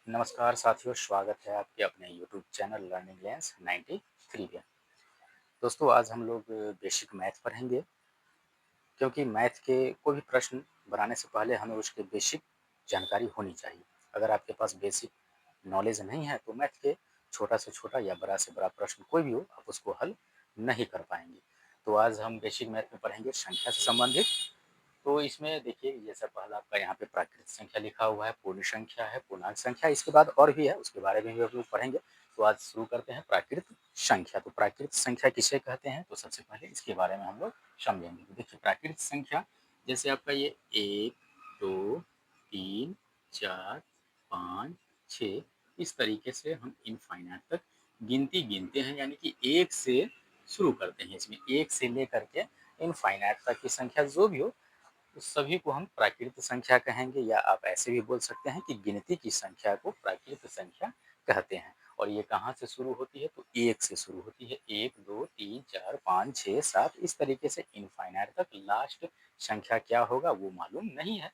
नमस्कार साथियों, स्वागत है आपके अपने यूट्यूब चैनल लर्निंग लेंस 93 पे। दोस्तों, आज हम लोग बेसिक मैथ पढ़ेंगे, क्योंकि मैथ के कोई भी प्रश्न बनाने से पहले हमें उसके बेसिक जानकारी होनी चाहिए। अगर आपके पास बेसिक नॉलेज नहीं है तो मैथ के छोटा से छोटा या बड़ा से बड़ा प्रश्न कोई भी हो, आप उसको हल नहीं कर पाएंगे। तो आज हम बेसिक मैथ में पढ़ेंगे संख्या से संबंधित। तो इसमें देखिए, जैसा पहला आपका यहाँ पे प्राकृत संख्या लिखा हुआ है, पूर्ण संख्या है, पूर्णांक संख्या, इसके बाद और भी है, उसके बारे में भी हम लोग पढ़ेंगे। तो आज शुरू करते हैं प्राकृत संख्या। तो प्राकृत संख्या किसे कहते हैं, तो सबसे पहले इसके बारे में हम लोग समझेंगे। तो देखिए, प्राकृत संख्या जैसे आपका ये 1, 2, 3, 4, 5, 6, इस तरीके से हम इनफाइनाइट तक गिनती गिनते हैं, यानी कि एक से शुरू करते हैं। इसमें एक से लेकर के इनफाइनाइट तक की संख्या जो भी हो, उस सभी को हम प्राकृत संख्या कहेंगे, या आप ऐसे भी बोल सकते हैं कि गिनती की संख्या को प्राकृत संख्या कहते हैं। और ये कहाँ से शुरू होती है, तो एक से शुरू होती है। 1, 2, 3, 4, 5, 6, 7, इस तरीके से इनफाइनाइट तक लास्ट संख्या क्या होगा वो मालूम नहीं है,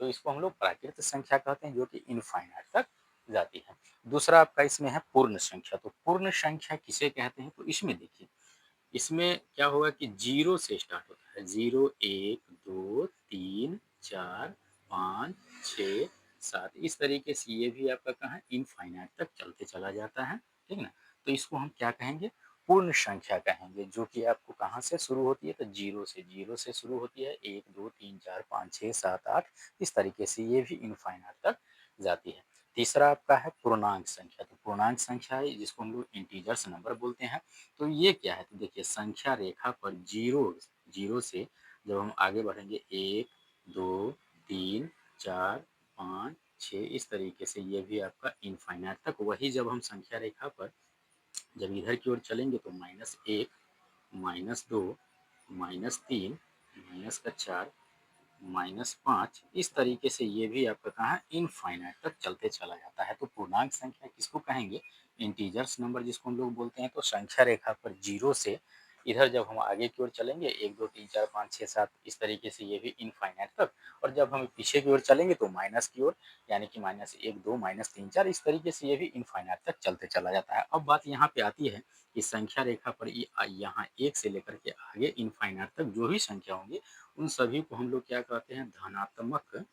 तो इसको हम लोग प्राकृत संख्या कहते हैं, जो कि इनफाइनाइट तक जाती है। दूसरा आपका इसमें है पूर्ण संख्या। तो पूर्ण संख्या किसे कहते हैं, तो इसमें देखिए, इसमें क्या होगा कि जीरो से स्टार्ट होता है। 0, 1, 2, 3, 4, 5, 6, 7, इस तरीके से ये भी आपका कहाँ है, इनफाइनाइट तक चलते चला जाता है। ठीक ना। तो इसको हम क्या कहेंगे, पूर्ण संख्या कहेंगे, जो कि आपको कहाँ से शुरू होती है, तो जीरो से शुरू होती है। 1, 2, 3, 4, 5, 6, 7, 8, इस तरीके से ये भी इनफाइनाइट तक जाती है। तीसरा आपका है पूर्णांक संख्या। तो पूर्णांक संख्या है जिसको हम लोग इंटीजर्स नंबर बोलते हैं। तो ये क्या है, तो देखिए, संख्या रेखा पर जीरो जीरो से जब हम आगे बढ़ेंगे, 1, 2, 3, 4, 5, 6, इस तरीके से ये भी आपका इनफाइनाइट तक। वही जब हम संख्या रेखा पर जब इधर की ओर चलेंगे तो -1, -2, -3, -4, -5, इस तरीके से ये भी आपका कहाँ है, इनफाइनाइट तक चलते चला जाता है। तो पूर्णांक संख्या किसको कहेंगे, इंटीजर्स नंबर जिसको हम लोग बोलते हैं। तो संख्या रेखा पर जीरो से इधर जब हम आगे की ओर चलेंगे, 1, 2, 3, 4, 5, 6, 7, इस तरीके से ये भी इनफाइनाइट तक। और जब हम पीछे की ओर चलेंगे तो माइनस की ओर, यानी कि -1, 2, -3, 4, इस तरीके से ये भी इनफाइनाइट तक चलते चला जाता है। अब बात यहाँ पे आती है कि संख्या रेखा पर यहाँ 1 से लेकर के आगे इनफाइनाइट तक जो भी संख्या होंगी, उन सभी को हम लोग क्या कहते हैं, धनात्मक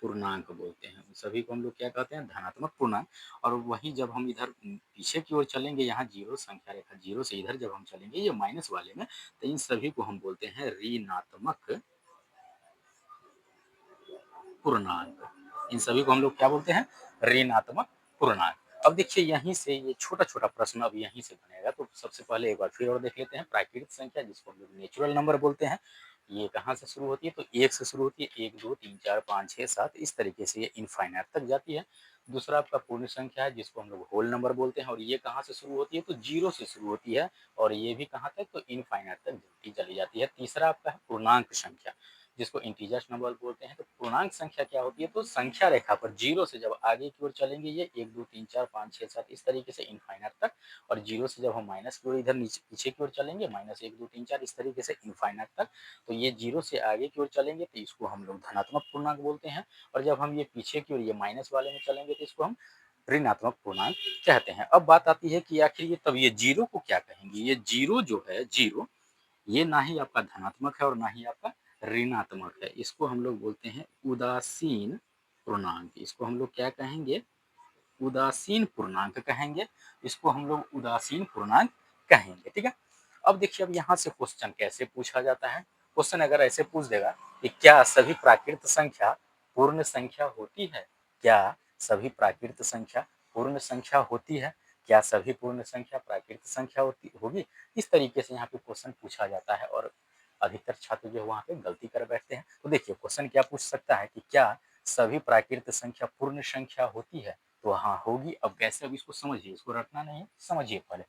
पूर्णांक बोलते हैं। उन सभी को हम लोग क्या कहते हैं, धनात्मक पूर्णांक। और वही जब हम इधर पीछे की ओर चलेंगे, यहाँ जीरो, संख्या रेखा जीरो से इधर जब हम चलेंगे ये माइनस वाले में, तो इन सभी को हम बोलते हैं ऋणात्मक पूर्णांक। इन सभी को हम लोग क्या बोलते हैं, ऋणात्मक पूर्णांक। अब देखिए, यहीं से ये छोटा छोटा प्रश्न अब यहीं से बनेगा। तो सबसे पहले एक बार फिर और देख लेते हैं, प्राकृतिक संख्या जिसको हम लोग नेचुरल नंबर बोलते हैं, ये कहाँ से शुरू होती है, तो एक से शुरू होती है। 1, 2, 3, 4, 5, 6, 7, इस तरीके से ये इनफाइनाइट तक जाती है। दूसरा आपका पूर्ण संख्या है जिसको हम लोग होल नंबर बोलते हैं, और ये कहाँ से शुरू होती है, तो जीरो से शुरू होती है, और ये भी कहाँ तक, तो इनफाइनाइट तक गिनती चली जाती है। तीसरा आपका है पूर्णांक संख्या, जिसको इंटीजर्स नंबर बोलते हैं। तो पूर्णांक संख्या क्या होती है, तो संख्या रेखा पर जीरो से जब आगे की ओर चलेंगे, ये 1, 2, 3, 4, 5, 6, 7, इस तरीके से इनफाइनाइट तक। और जीरो से जब हम माइनस की ओर इधर नीचे पीछे की ओर चलेंगे, -1, 2, 3, 4, इस तरीके से इनफाइनाइट तक। तो ये जीरो से आगे की ओर चलेंगे तो इसको हम लोग धनात्मक पूर्णांक बोलते हैं। और जब हम ये पीछे की ओर ये माइनस वाले में चलेंगे तो इसको हम ऋणात्मक पूर्णांक कहते हैं। अब बात आती है कि आखिर ये तब ये जीरो को क्या कहेंगे। ये जीरो जो है, जीरो, ये ना ही आपका धनात्मक है और ना ही आपका ऋणात्मक है। इसको हम लोग बोलते हैं उदासीन पूर्णांक। इसको हम लोग क्या कहेंगे, उदासीन पूर्णांक कहेंगे। इसको हम लोग उदासीन पूर्णांक कहेंगे। ठीक है। अब देखिए, अब यहाँ से क्वेश्चन कैसे पूछा जाता है। क्वेश्चन अगर ऐसे पूछ देगा कि क्या सभी प्राकृत संख्या पूर्ण संख्या होती है, क्या सभी प्राकृत संख्या पूर्ण संख्या होती है, क्या सभी पूर्ण संख्या प्राकृत संख्या होती होगी, इस तरीके से यहाँ पे क्वेश्चन पूछा जाता है। और अधिकतर छात्र जो है वहाँ पे गलती कर बैठते हैं। तो देखिए, क्वेश्चन क्या पूछ सकता है कि क्या सभी प्राकृत संख्या पूर्ण संख्या होती है, तो हाँ होगी। अब कैसे, अब इसको समझिए, इसको रटना नहीं है, समझिए पहले।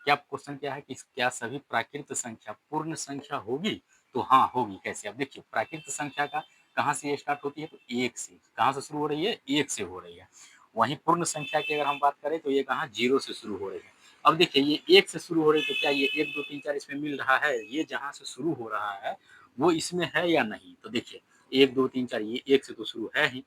क्या क्वेश्चन क्या है कि क्या सभी प्राकृत संख्या पूर्ण संख्या होगी, तो हाँ होगी। कैसे, अब देखिए, प्राकृत संख्या का कहाँ से ये स्टार्ट होती है, तो एक से। कहाँ से शुरू हो रही है, एक से हो रही है। वहीं पूर्ण संख्या की अगर हम बात करें तो ये कहाँ, जीरो से शुरू हो रही है। अब देखिए, ये एक से शुरू हो रही है, तो क्या ये 1, 2, 3, 4 इसमें मिल रहा है, ये जहाँ से शुरू हो रहा है वो इसमें है या नहीं। तो देखिए, 1, 2, 3, 4 ये एक से तो शुरू है ही,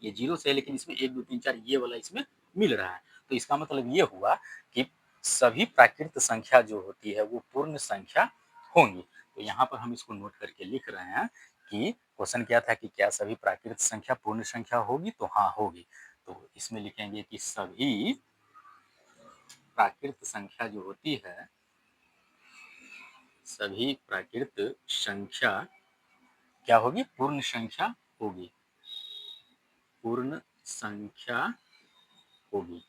ये 0 से है लेकिन इसमें 1 2 3 4 ये वाला इसमें मिल रहा है। तो इसका मतलब ये हुआ कि सभी प्राकृत संख्या जो होती है वो पूर्ण संख्या होंगी। तो यहाँ पर हम इसको नोट करके लिख रहे हैं कि क्वेश्चन क्या था कि क्या सभी प्राकृत संख्या पूर्ण संख्या होगी? तो हाँ, होगी। तो इसमें लिखेंगे कि सभी प्राकृत संख्या जो होती है, सभी प्राकृत संख्या क्या होगी? पूर्ण संख्या होगी। पूर्ण संख्या होगी।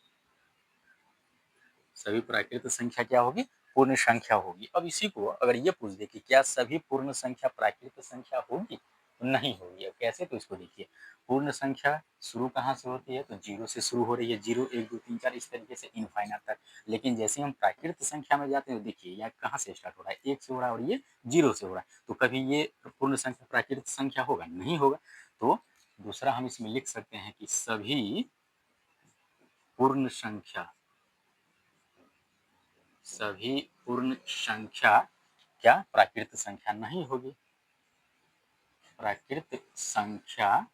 सभी प्राकृत संख्या क्या होगी? पूर्ण संख्या होगी। अब इसी को अगर ये पूछ दे कि क्या सभी पूर्ण संख्या प्राकृत संख्या होगी? तो नहीं होगी। अब कैसे? तो इसको देखिए, पूर्ण संख्या शुरू कहाँ से होती है? तो 0 से शुरू हो रही है। 0 1 2 3 4 इस तरीके से इनफाइनाइट तक। लेकिन जैसे हम प्राकृत संख्या में जाते हैं, देखिए यहाँ कहाँ से स्टार्ट हो रहा है? 1 से हो रहा है और ये 0 से हो रहा है। तो कभी ये पूर्ण संख्या प्राकृत संख्या होगा? नहीं होगा। तो दूसरा हम इसमें लिख सकते हैं कि सभी पूर्ण संख्या, सभी पूर्ण संख्या क्या प्राकृत संख्या नहीं होगी? प्राकृत संख्या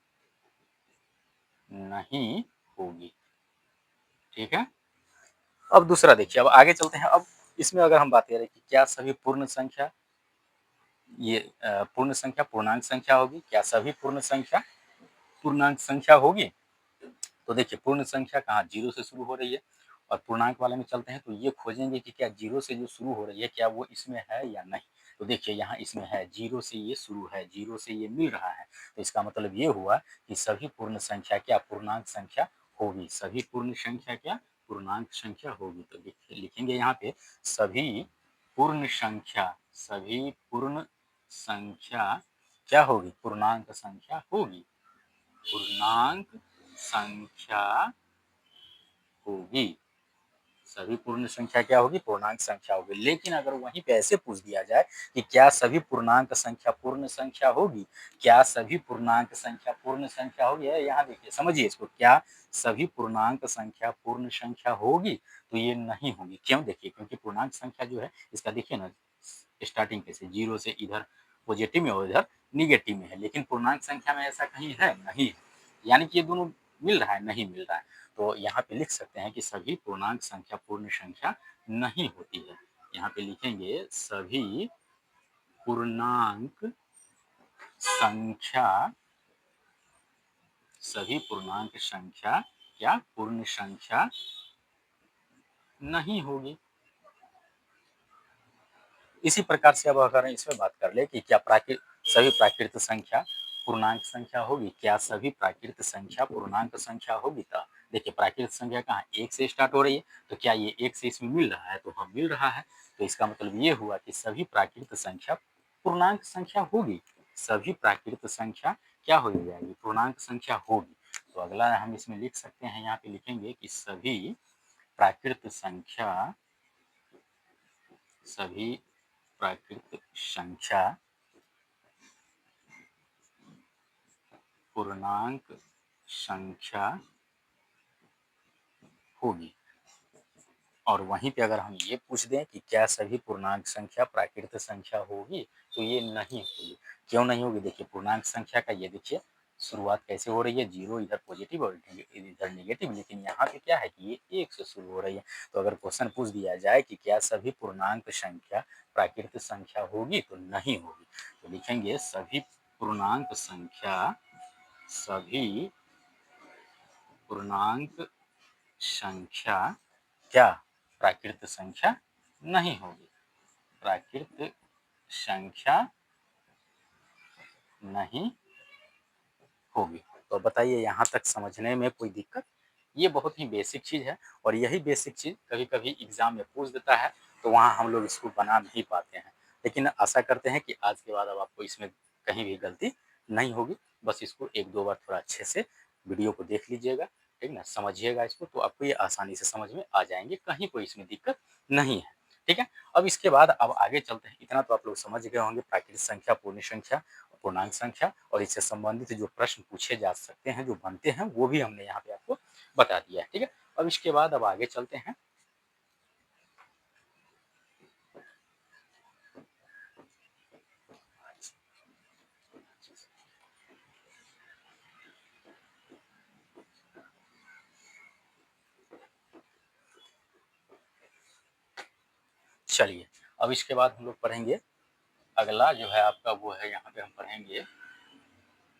नहीं होगी। ठीक है। अब दूसरा देखिए, अब आगे चलते हैं। अब इसमें अगर हम बात करें कि क्या सभी पूर्ण संख्या ये पूर्ण संख्या पूर्णांक संख्या होगी? क्या सभी पूर्ण संख्या पूर्णांक संख्या होगी? तो देखिए, पूर्ण संख्या कहाँ 0 से शुरू हो रही है और पूर्णांक वाले में चलते हैं तो ये खोजेंगे कि क्या 0 से जो शुरू हो रही है क्या वो इसमें है या नहीं। तो देखिए यहाँ इसमें है, 0 से ये शुरू है, 0 से ये मिल रहा है। तो इसका मतलब ये हुआ कि सभी पूर्ण संख्या क्या पूर्णांक संख्या होगी। सभी पूर्ण संख्या क्या पूर्णांक संख्या होगी। तो लिखेंगे यहाँ पे सभी पूर्ण संख्या, सभी पूर्ण संख्या क्या होगी? पूर्णांक संख्या होगी। पूर्णांक संख्या होगी। सभी पूर्ण संख्या क्या होगी? पूर्णांक संख्या होगी। लेकिन अगर वहीं पे ऐसे पूछ दिया जाए कि क्या सभी पूर्णांक संख्या पूर्ण संख्या होगी? क्या सभी पूर्णांक संख्या पूर्ण संख्या होगी? यहाँ देखिए, समझिए इसको, क्या सभी पूर्णांक संख्या पूर्ण संख्या होगी? तो ये नहीं होगी। क्यों? देखिए, क्योंकि पूर्णांक संख्या जो है इसका देखिए ना, स्टार्टिंग कैसे 0 से इधर पॉजिटिव में और इधर निगेटिव में है। लेकिन पूर्णांक संख्या में ऐसा कहीं है? नहीं है। यानी कि ये दोनों मिल रहा है? नहीं मिल रहा है। तो यहाँ पे लिख सकते हैं कि सभी पूर्णांक संख्या पूर्ण संख्या नहीं होती है। यहाँ पे लिखेंगे सभी पूर्णांक संख्या, सभी पूर्णांक संख्या क्या पूर्ण संख्या नहीं होगी। इसी प्रकार से अब अगर इसमें बात कर ले कि क्या सभी प्राकृत संख्या पूर्णांक संख्या होगी? क्या सभी प्राकृत संख्या पूर्णांक संख्या होगी? तो देखिए, प्राकृत संख्या कहाँ 1 से स्टार्ट हो रही है। तो क्या ये 1 से इसमें मिल रहा है? तो हाँ, मिल रहा है। तो इसका मतलब ये हुआ कि सभी प्राकृत संख्या पूर्णांक संख्या होगी। सभी प्राकृत संख्या क्या हो जाएगी? पूर्णांक संख्या होगी। तो अगला हम इसमें लिख सकते हैं, यहाँ पे लिखेंगे कि सभी प्राकृत संख्या, सभी प्राकृत संख्या पूर्णांक संख्या होगी। और वहीं पे अगर हम ये पूछ दें कि क्या सभी पूर्णांक संख्या प्राकृत संख्या होगी? तो ये नहीं होगी। क्यों नहीं होगी? देखिए, पूर्णांक संख्या का ये देखिए शुरुआत कैसे हो रही है? 0 इधर पॉजिटिव और इधर नेगेटिव। लेकिन यहाँ पे क्या है कि ये 1 से शुरू हो रही है। तो अगर क्वेश्चन पूछ दिया जाए कि क्या सभी पूर्णांक संख्या प्राकृत संख्या होगी? तो नहीं होगी। तो लिखेंगे सभी पूर्णांक संख्या, सभी पूर्णांक संख्या क्या प्राकृत संख्या नहीं होगी। प्राकृत संख्या नहीं होगी। तो बताइए, यहाँ तक समझने में कोई दिक्कत? ये बहुत ही बेसिक चीज़ है और यही बेसिक चीज़ कभी-कभी एग्जाम में पूछ देता है, तो वहाँ हम लोग इसको बना नहीं पाते हैं। लेकिन आशा करते हैं कि आज के बाद अब आपको इसमें कहीं भी गलती नहीं होगी। बस इसको 1-2 बार थोड़ा अच्छे से वीडियो को देख लीजिएगा, ठीक ना? समझिएगा इसको, तो आपको ये आसानी से समझ में आ जाएँगे, कहीं कोई इसमें दिक्कत नहीं है, ठीक है? अब इसके बाद अब आगे चलते हैं। इतना तो आप लोग समझ गए होंगे, प्राकृत संख्या, पूर्ण संख्या, पूर्णांक संख्या और इससे संबंधित जो प्रश्न पूछे जा सकते हैं, जो बनते हैं, वो भी हमने यहाँ पे आपको बता दिया है, ठीक है? अब इसके बाद अब आगे चलते हैं। चलिए, अब इसके बाद हम लोग पढ़ेंगे अगला जो है आपका वो है, यहाँ पे हम पढ़ेंगे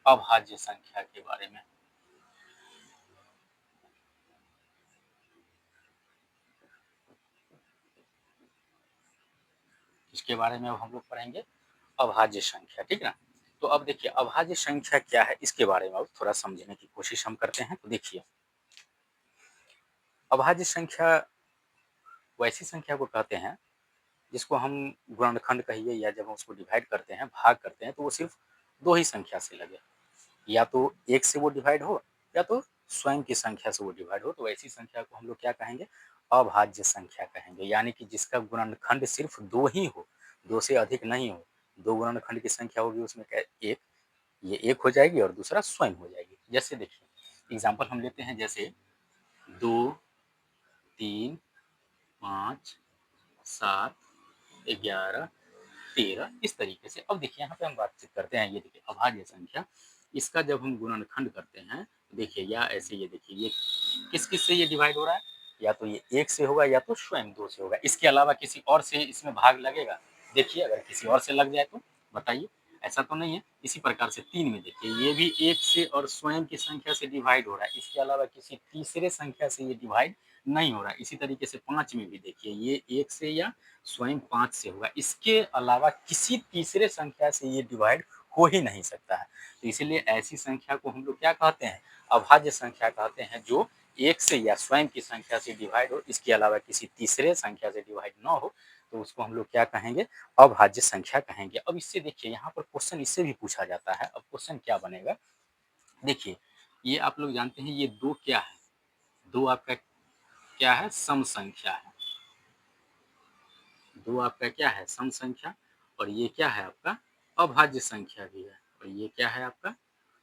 अभाज्य संख्या के बारे में। इसके बारे में अब हम लोग पढ़ेंगे अभाज्य संख्या, ठीक है ना। तो अब देखिए अभाज्य संख्या क्या है, इसके बारे में अब थोड़ा समझने की कोशिश हम करते हैं। तो देखिए अभाज्य संख्या वैसी संख्या को कहते हैं जिसको हम गुणनखंड कहिए, या जब हम उसको डिवाइड करते हैं, भाग करते हैं, तो वो सिर्फ दो ही संख्या से लगे, या तो एक से वो डिवाइड हो या तो स्वयं की संख्या से वो डिवाइड हो। तो ऐसी संख्या को हम लोग क्या कहेंगे, अभाज्य संख्या कहेंगे। यानी कि जिसका गुणनखंड सिर्फ दो ही हो, दो से अधिक नहीं हो। दो गुणनखंड की संख्या होगी, उसमें क्या एक, ये एक हो जाएगी और दूसरा स्वयं हो जाएगी। जैसे देखिए एग्जाम्पल हम लेते हैं, जैसे 2, 3, 5, 7, 11, 13, इस तरीके से। अब देखिए यहाँ पे हम बातचीत करते हैं, ये देखिए अभाज्य संख्या, इसका जब हम गुणनखंड करते हैं, देखिए या ऐसे ये देखिए ये किस किस से ये डिवाइड हो रहा है, या तो ये एक से होगा या तो स्वयं दो से होगा। इसके अलावा किसी और से इसमें भाग लगेगा? देखिए अगर किसी और से लग जाए तो बताइए, ऐसा तो नहीं है। इसी प्रकार से 3 में देखिए ये भी एक से और स्वयं की संख्या से डिवाइड हो रहा है, इसके अलावा किसी तीसरे संख्या से ये डिवाइड नहीं हो रहा है। इसी तरीके से 5 में भी देखिए ये एक से या स्वयं 5 से होगा, इसके अलावा किसी तीसरे संख्या से ये डिवाइड हो ही नहीं सकता है। तो इसीलिए ऐसी संख्या को हम लोग क्या कहते हैं, अभाज्य संख्या कहते हैं, जो एक से या स्वयं की संख्या से डिवाइड हो, इसके अलावा किसी तीसरे संख्या से डिवाइड ना हो, तो उसको हम लोग क्या कहेंगे, अभाज्य संख्या कहेंगे। अब इससे देखिए यहाँ पर क्वेश्चन इससे भी पूछा जाता है। अब क्वेश्चन क्या बनेगा, देखिए ये आप लोग जानते हैं ये दो क्या है, दो आपका क्या है, सम संख्या है। दो आपका क्या है, सम संख्या, और ये क्या है आपका अभाज्य संख्या भी है, और ये क्या है आपका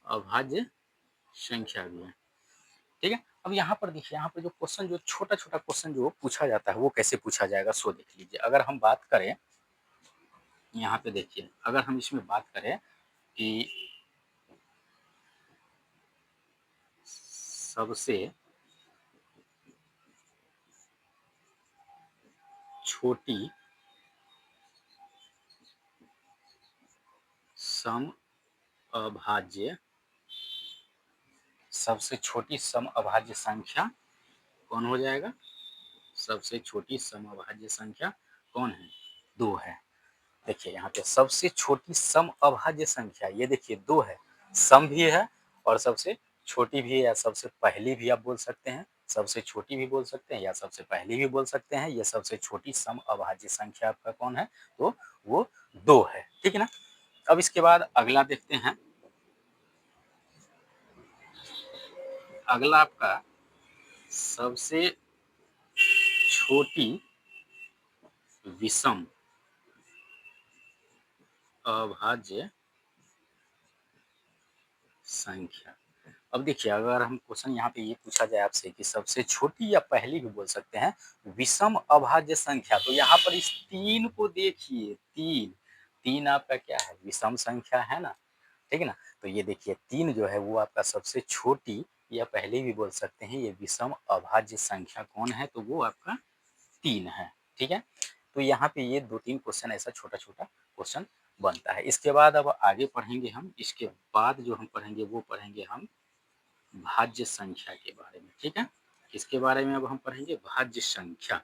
अभाज्य संख्या भी है, ठीक है। अब यहाँ पर देखिए, यहाँ पर जो क्वेश्चन, जो छोटा छोटा क्वेश्चन जो पूछा जाता है, वो कैसे पूछा जाएगा सो देख लीजिए। अगर हम बात करें यहाँ पे देखिए, अगर हम इसमें बात करें कि सबसे छोटी सम अभाज्य, सबसे छोटी सम अभाज्य संख्या कौन हो जाएगा, सबसे छोटी सम अभाज्य संख्या कौन है, दो है। देखिए यहाँ पे सबसे छोटी सम अभाज्य संख्या, ये देखिए दो है, सम भी है और सबसे छोटी भी है, या सबसे पहली भी आप बोल सकते हैं, सबसे छोटी भी बोल सकते हैं या सबसे पहली भी बोल सकते हैं। ये सबसे छोटी सम अभाज्य संख्या आपका कौन है, तो वो दो है, ठीक है ना। अब इसके बाद अगला देखते हैं, अगला आपका सबसे छोटी विषम अभाज्य संख्या। अब देखिए अगर हम क्वेश्चन यहाँ पे ये पूछा जाए आपसे कि सबसे छोटी, या पहली भी बोल सकते हैं, विषम अभाज्य संख्या, तो यहाँ पर इस तीन को देखिए, तीन, तीन आपका क्या है, विषम संख्या है ना, ठीक है ना। तो ये देखिए तीन जो है वो आपका सबसे छोटी, या पहले भी बोल सकते हैं, ये विषम अभाज्य संख्या कौन है, तो वो आपका तीन है, ठीक है। तो यहाँ पे ये दो तीन क्वेश्चन ऐसा छोटा छोटा क्वेश्चन बनता है। इसके बाद अब आगे पढ़ेंगे हम, इसके बाद जो हम पढ़ेंगे वो पढ़ेंगे हम भाज्य संख्या के बारे में, ठीक है। किसके बारे में अब हम पढ़ेंगे, भाज्य संख्या।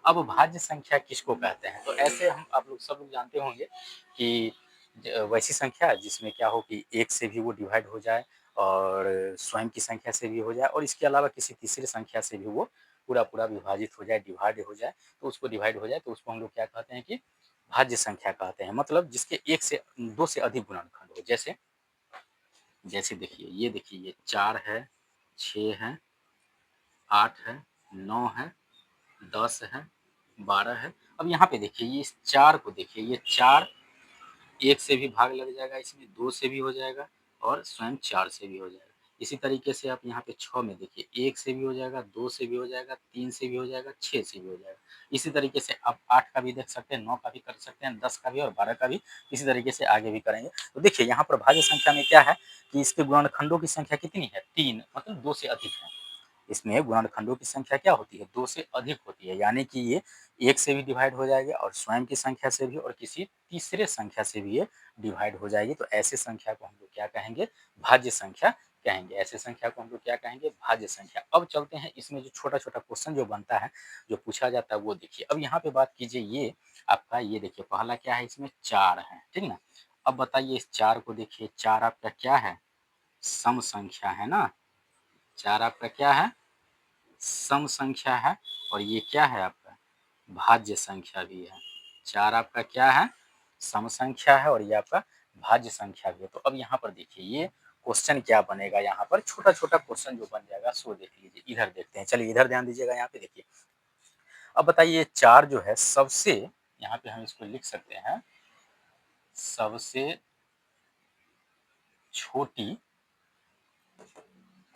अब भाज्य संख्या किसको कहते हैं, तो ऐसे हम आप लोग सब लोग जानते होंगे कि वैसी संख्या जिसमें क्या हो कि एक से भी वो डिवाइड हो जाए, और स्वयं की संख्या से भी हो जाए, और इसके अलावा किसी तीसरी संख्या से भी वो पूरा पूरा विभाजित हो जाए, डिवाइड हो जाए, तो उसको डिवाइड हो जाए, तो उसको हम लोग क्या कहते हैं कि भाज्य संख्या कहते हैं। मतलब जिसके एक से दो से अधिक गुणनखंड हो। जैसे जैसे देखिए ये 4 है, 6 है, 8 है, 9 है, 10 है, 12 है। अब यहाँ पे देखिए ये इस 4 को देखिए, ये 4 एक से भी भाग लग जाएगा, इसमें 2 से भी हो जाएगा और स्वयं 4 से भी हो जाएगा। इसी तरीके से आप यहाँ पे 6 में देखिए, 1 से भी हो जाएगा, 2 से भी हो जाएगा, 3 से भी हो जाएगा, 6 से भी हो जाएगा। इसी तरीके से आप 8 का भी देख सकते हैं, 9 का भी कर सकते हैं, 10 का भी और 12 का भी। इसी तरीके से आगे भी करेंगे। तो देखिए यहाँ पर भाज्य संख्या में क्या है कि इसके गुणनखंडों की संख्या कितनी है, 3, मतलब 2 से अधिक है। इसमें गुणनखंडों की संख्या क्या होती है? 2 से अधिक होती है, यानी कि ये 1 से भी डिवाइड हो जाएगा और स्वयं की संख्या से भी और किसी तीसरे संख्या से भी ये डिवाइड हो जाएगी। तो ऐसे संख्या को हम लोग क्या कहेंगे? भाज्य संख्या कहेंगे। ऐसे संख्या को हम लोग क्या कहेंगे? भाज्य संख्या। अब चलते हैं इसमें जो छोटा-छोटा क्वेश्चन जो बनता है, जो पूछा जाता है वो देखिए। अब यहाँ पे बात कीजिए, ये आपका ये देखिए पहला क्या है, इसमें 4 है, ठीक ना? अब बताइए इस 4 को देखिए, 4 आपका क्या है? सम संख्या है ना? 4 आपका क्या है? सम संख्या है और ये क्या है आपका? भाज्य संख्या भी है। 4 आपका क्या है? सम संख्या है और ये आपका भाज्य संख्या भी है। तो अब यहाँ पर देखिए ये क्वेश्चन क्या बनेगा, यहाँ पर छोटा-छोटा क्वेश्चन जो बन जाएगा सो देख लीजिए। इधर देखते हैं, चलिए इधर ध्यान दीजिएगा, यहाँ पे देखिए। अब बताइए 4 जो है सबसे, यहाँ पे हम इसको लिख सकते हैं, सबसे छोटी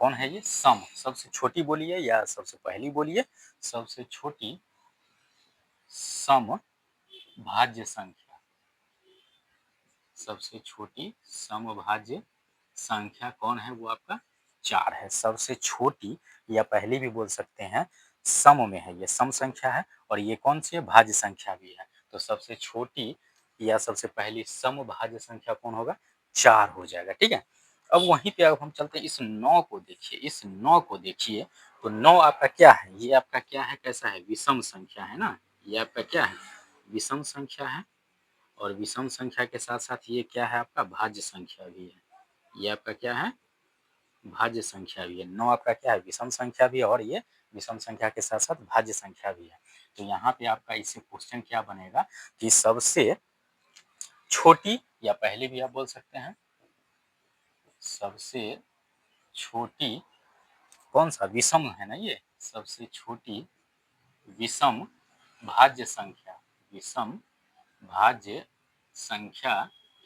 कौन है ये? सम। सबसे छोटी बोलिए या सबसे पहली बोलिए, सबसे छोटी सम भाज्य संख्या। सबसे छोटी समभाज्य संख्या कौन है? वो आपका 4 है। सबसे छोटी या पहली भी बोल सकते हैं, सम में है, ये सम संख्या है और ये कौन सी है? भाज्य संख्या भी है। तो सबसे छोटी या सबसे पहली समभाज्य संख्या कौन होगा? 4 हो जाएगा, ठीक है? अब वहीं पे अब हम चलते हैं, इस 9 को देखिए, इस 9 को देखिए। तो 9 आपका क्या है? ये आपका क्या है? कैसा है? विषम संख्या है ना? ये आपका क्या है? विषम संख्या है और विषम संख्या के साथ-साथ ये क्या है? आपका भाज्य संख्या भी है। ये आपका क्या है? भाज्य संख्या भी है। 9 आपका क्या है? विषम संख्या भी है और ये विषम संख्या के साथ-साथ भाज्य संख्या भी है। तो यहाँ पे आपका इससे क्वेश्चन क्या बनेगा कि सबसे छोटी या पहले भी आप बोल सकते हैं, सबसे छोटी कौन-सा? विषम है ना ये? सबसे छोटी विषम भाज्य संख्या, विषम भाज्य संख्या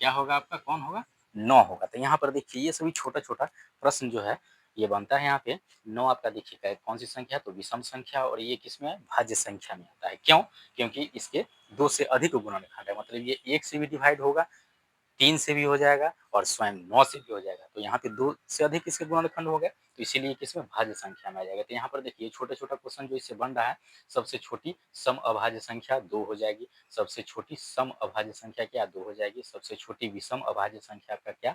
क्या होगा आपका? कौन होगा? 9 होगा। तो यहाँ पर देखिए ये सभी छोटा-छोटा प्रश्न जो है ये बनता है यहाँ पे। 9 आपका देखिए कौन सी संख्या है? तो विषम संख्या और ये किसमें है? भाज्य संख्या में आता है। क्यों? क्योंकि इसके 2 से अधिक गुणनखंड है, मतलब ये 1 से भी डिवाइड होगा, 3 से भी हो जाएगा और स्वयं 9 से भी हो जाएगा। तो यहाँ पे 2 से अधिक इसके गुणनखंड हो गए, तो इसीलिए किसमें? भाज्य संख्या में आ जाएगा। तो यहाँ पर देखिए छोटा-छोटा क्वेश्चन जो इससे बन रहा है, सबसे छोटी सम अभाज्य संख्या 2 हो जाएगी, सबसे छोटी सम अभाज्य संख्या क्या? 2 हो जाएगी, सबसे छोटी विषम अभाज्य संख्या आपका क्या?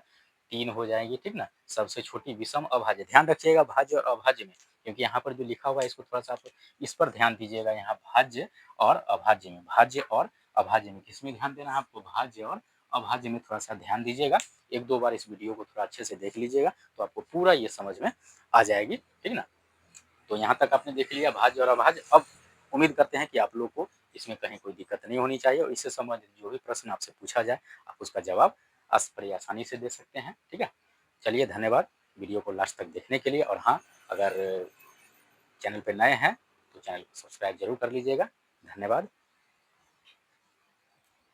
3 हो जाएगी, ठीक ना? सबसे छोटी विषम अभाज्य, ध्यान रखिएगा भाज्य और अभाज्य में, क्योंकि यहाँ पर जो लिखा हुआ है इसको थोड़ा-सा आप इस पर ध्यान दीजिएगा, यहाँ भाज्य और अभाज्य में, भाज्य और अभाज्य में किसमें ध्यान देना है आपको? भाज्य और अभाज्य में थोड़ा-सा ध्यान दीजिएगा। 1-2 बार इस वीडियो को थोड़ा अच्छे से देख लीजिएगा, तो आपको पूरा ये समझ में आ जाएगी, ठीक ना? तो यहाँ तक आपने देख लिया भाज्य और अभाज्य। अब उम्मीद करते हैं कि आप लोग को इसमें कहीं कोई दिक्कत नहीं होनी चाहिए और इससे संबंधित जो भी प्रश्न आपसे पूछा जाए, आप उसका जवाब बड़ी आसानी से दे सकते हैं, ठीक है? चलिए धन्यवाद वीडियो को लास्ट तक देखने के लिए, और हाँ, अगर चैनल पे नए हैं, तो चैनल को सब्सक्राइब ज़रूर कर लीजिएगा। धन्यवाद।